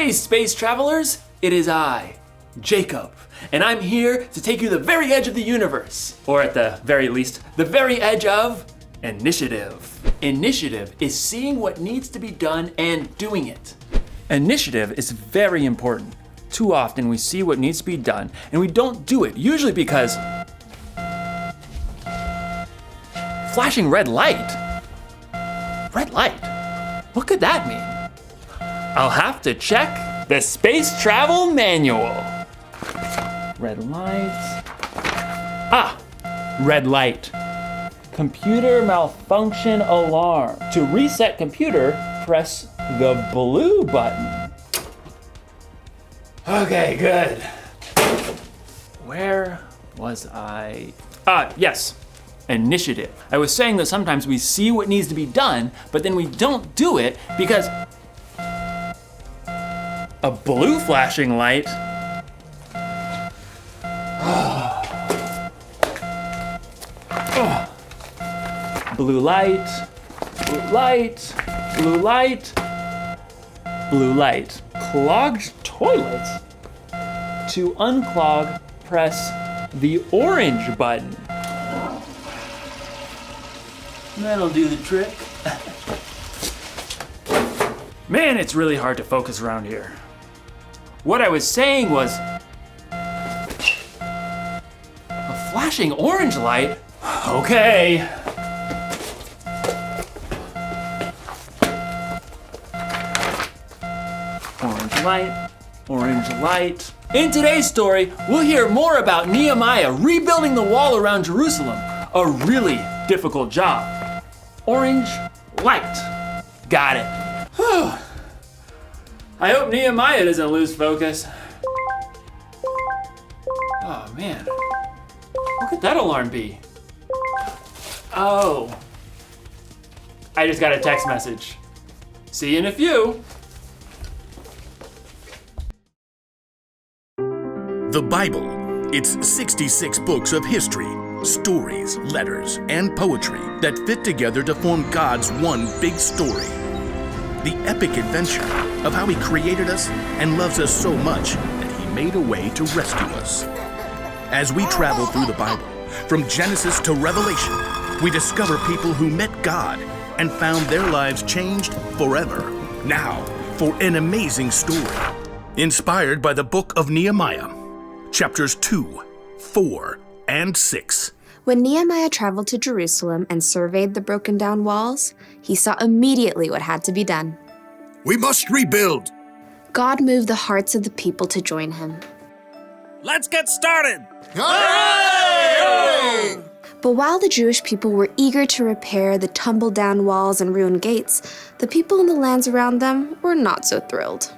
Hey, space travelers! It is I, Jacob, and I'm here to take you to the very edge of the universe, or at the very least, the very edge of initiative. Initiative is seeing what needs to be done and doing it. Initiative is very important. Too often we see what needs to be done and we don't do it, usually because flashing red light? Red light? What could that mean? I'll have to check the space travel manual. Red light. Red light. Computer malfunction alarm. To reset computer, press the blue button. Okay, good. Where was I? Yes. Initiative. I was saying that sometimes we see what needs to be done, but then we don't do it because a blue flashing light. Blue light, blue light, blue light, blue light. Clogged toilet. To unclog, press the orange button. That'll do the trick. Man, it's really hard to focus around here. What I was saying was, a flashing orange light? Okay. Orange light, orange light. In today's story, we'll hear more about Nehemiah rebuilding the wall around Jerusalem. A really difficult job. Orange light. Got it. Whew. I hope Nehemiah doesn't lose focus. Oh man, what could that alarm be? Oh, I just got a text message. See you in a few. The Bible. It's 66 books of history, stories, letters, and poetry that fit together to form God's one big story. The epic adventure of how He created us and loves us so much that He made a way to rescue us. As we travel through the Bible, from Genesis to Revelation, we discover people who met God and found their lives changed forever. Now, for an amazing story, inspired by the book of Nehemiah, chapters 2, 4, and 6. When Nehemiah traveled to Jerusalem and surveyed the broken down walls, he saw immediately what had to be done. We must rebuild. God moved the hearts of the people to join him. Let's get started! Hooray! But while the Jewish people were eager to repair the tumbled down walls and ruined gates, the people in the lands around them were not so thrilled.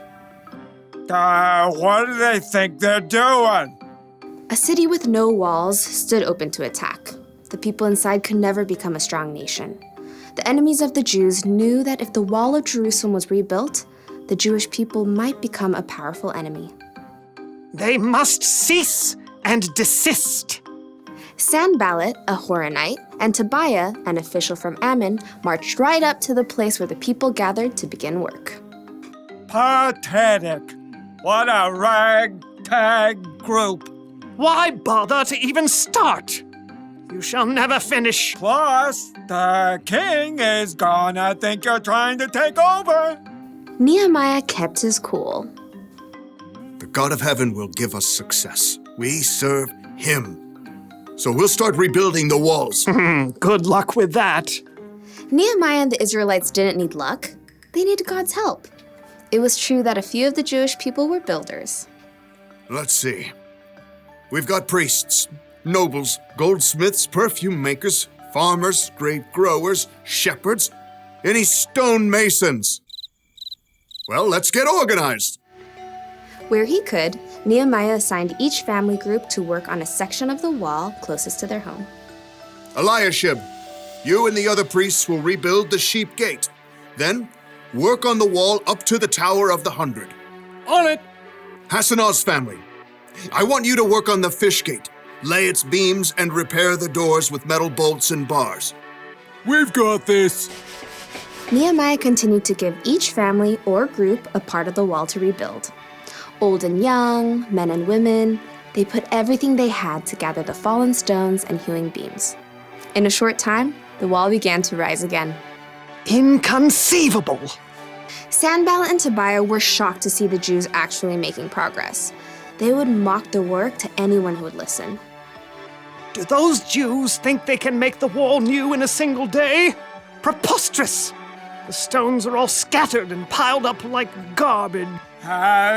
What do they think they're doing? A city with no walls stood open to attack. The people inside could never become a strong nation. The enemies of the Jews knew that if the wall of Jerusalem was rebuilt, the Jewish people might become a powerful enemy. They must cease and desist. Sanballat, a Horonite, and Tobiah, an official from Ammon, marched right up to the place where the people gathered to begin work. Pathetic. What a ragtag group. Why bother to even start? You shall never finish. Plus, the king is gonna think you're trying to take over. Nehemiah kept his cool. The God of heaven will give us success. We serve Him. So we'll start rebuilding the walls. Good luck with that. Nehemiah and the Israelites didn't need luck. They needed God's help. It was true that a few of the Jewish people were builders. Let's see. We've got priests, nobles, goldsmiths, perfume makers, farmers, grape growers, shepherds, any stonemasons. Well, let's get organized. Where he could, Nehemiah assigned each family group to work on a section of the wall closest to their home. Eliashib, you and the other priests will rebuild the sheep gate. Then, work on the wall up to the Tower of the 100. On it. Hassanah's family, I want you to work on the fish gate, lay its beams, and repair the doors with metal bolts and bars. We've got this. Nehemiah continued to give each family or group a part of the wall to rebuild. Old and young, men and women, they put everything they had to gather the fallen stones and hewing beams. In a short time, the wall began to rise again. Inconceivable! Sanballat and Tobiah were shocked to see the Jews actually making progress. They would mock the work to anyone who would listen. Do those Jews think they can make the wall new in a single day? Preposterous! The stones are all scattered and piled up like garbage.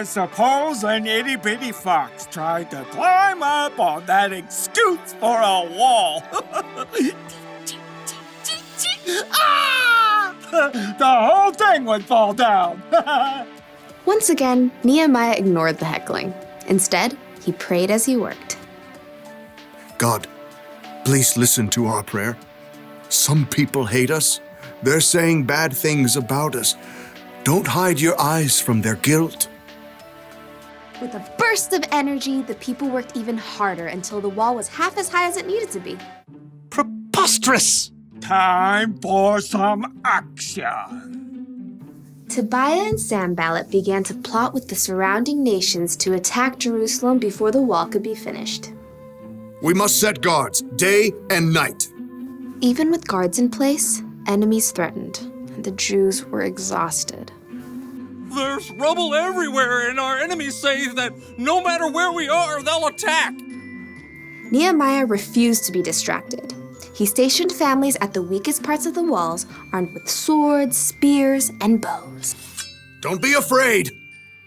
Suppose an itty-bitty fox tried to climb up on that excuse for a wall. Ah! The whole thing would fall down. Once again, Nehemiah ignored the heckling. Instead, he prayed as he worked. God, please listen to our prayer. Some people hate us. They're saying bad things about us. Don't hide your eyes from their guilt. With a burst of energy, the people worked even harder until the wall was half as high as it needed to be. Preposterous! Time for some action. Tobiah and Sanballat began to plot with the surrounding nations to attack Jerusalem before the wall could be finished. We must set guards day and night. Even with guards in place, enemies threatened, and the Jews were exhausted. There's rubble everywhere, and our enemies say that no matter where we are, they'll attack. Nehemiah refused to be distracted. He stationed families at the weakest parts of the walls, armed with swords, spears, and bows. Don't be afraid.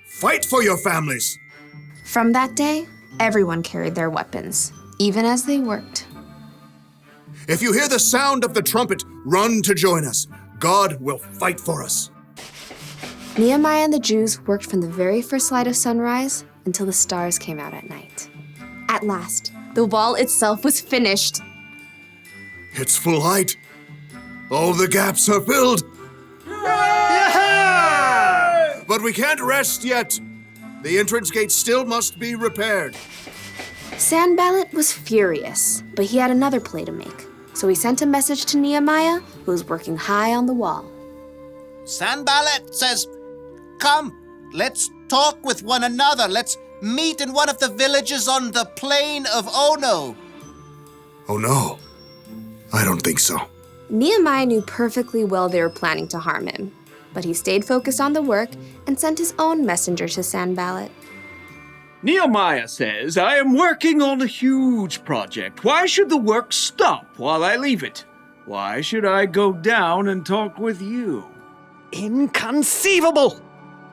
Fight for your families. From that day, everyone carried their weapons, even as they worked. If you hear the sound of the trumpet, run to join us. God will fight for us. Nehemiah and the Jews worked from the very first light of sunrise until the stars came out at night. At last, the wall itself was finished. It's full height. All the gaps are filled. Yeah! But we can't rest yet. The entrance gate still must be repaired. Sanballat was furious, but he had another play to make. So he sent a message to Nehemiah, who was working high on the wall. Sanballat says, "Come, let's talk with one another. Let's meet in one of the villages on the plain of Ono." Oh no, I don't think so. Nehemiah knew perfectly well they were planning to harm him, but he stayed focused on the work and sent his own messenger to Sanballat. Nehemiah says, I am working on a huge project. Why should the work stop while I leave it? Why should I go down and talk with you? Inconceivable!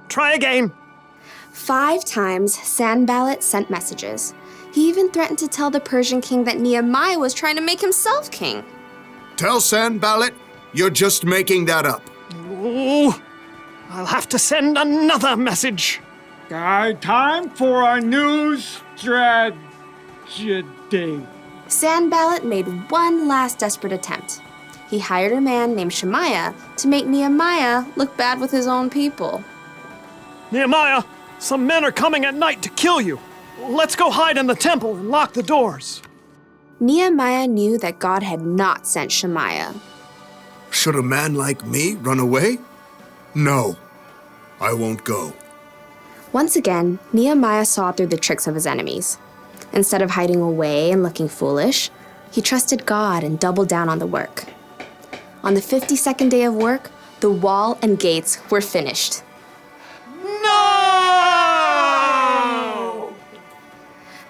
Try again. 5 times, Sanballat sent messages. He even threatened to tell the Persian king that Nehemiah was trying to make himself king. Tell Sanballat you're just making that up. Oh, I'll have to send another message. Time for a new strategy. Sanballat made one last desperate attempt. He hired a man named Shemaiah to make Nehemiah look bad with his own people. Nehemiah, some men are coming at night to kill you. Let's go hide in the temple and lock the doors. Nehemiah knew that God had not sent Shemaiah. Should a man like me run away? No, I won't go. Once again, Nehemiah saw through the tricks of his enemies. Instead of hiding away and looking foolish, he trusted God and doubled down on the work. On the 52nd day of work, the wall and gates were finished. No!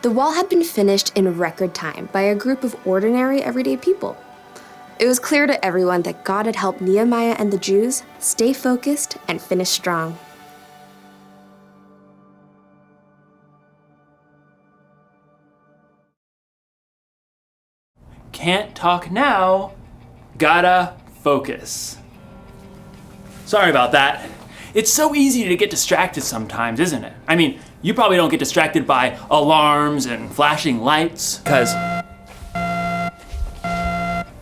The wall had been finished in record time by a group of ordinary, everyday people. It was clear to everyone that God had helped Nehemiah and the Jews stay focused and finish strong. Can't talk now, gotta focus. Sorry about that. It's so easy to get distracted sometimes, isn't it? I mean, you probably don't get distracted by alarms and flashing lights,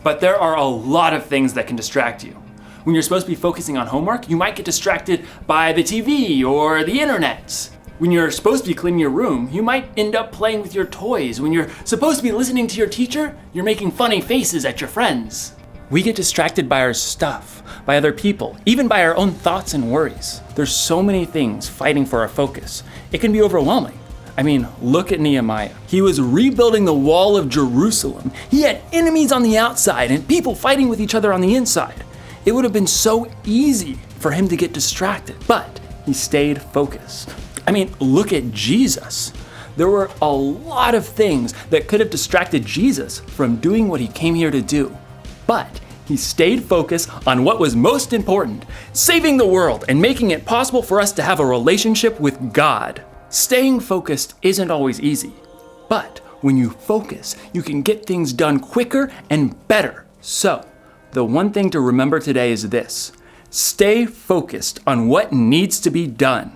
but there are a lot of things that can distract you. When you're supposed to be focusing on homework, you might get distracted by the TV or the internet. When you're supposed to be cleaning your room, you might end up playing with your toys. When you're supposed to be listening to your teacher, you're making funny faces at your friends. We get distracted by our stuff, by other people, even by our own thoughts and worries. There's so many things fighting for our focus. It can be overwhelming. I mean, look at Nehemiah. He was rebuilding the wall of Jerusalem. He had enemies on the outside and people fighting with each other on the inside. It would have been so easy for him to get distracted, but he stayed focused. I mean, look at Jesus. There were a lot of things that could have distracted Jesus from doing what he came here to do, but he stayed focused on what was most important, saving the world and making it possible for us to have a relationship with God. Staying focused isn't always easy, but when you focus, you can get things done quicker and better. So, the one thing to remember today is this: stay focused on what needs to be done.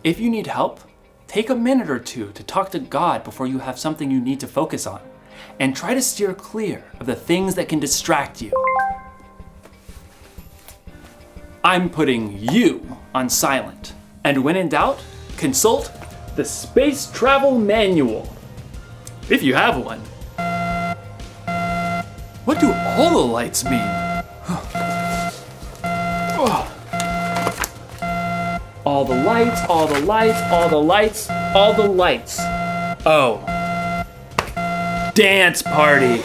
If you need help, take a minute or two to talk to God before you have something you need to focus on, and try to steer clear of the things that can distract you. I'm putting you on silent. And when in doubt, consult the Space Travel Manual, if you have one. What do all the lights mean? All the lights, all the lights, all the lights, all the lights. Oh. Dance party.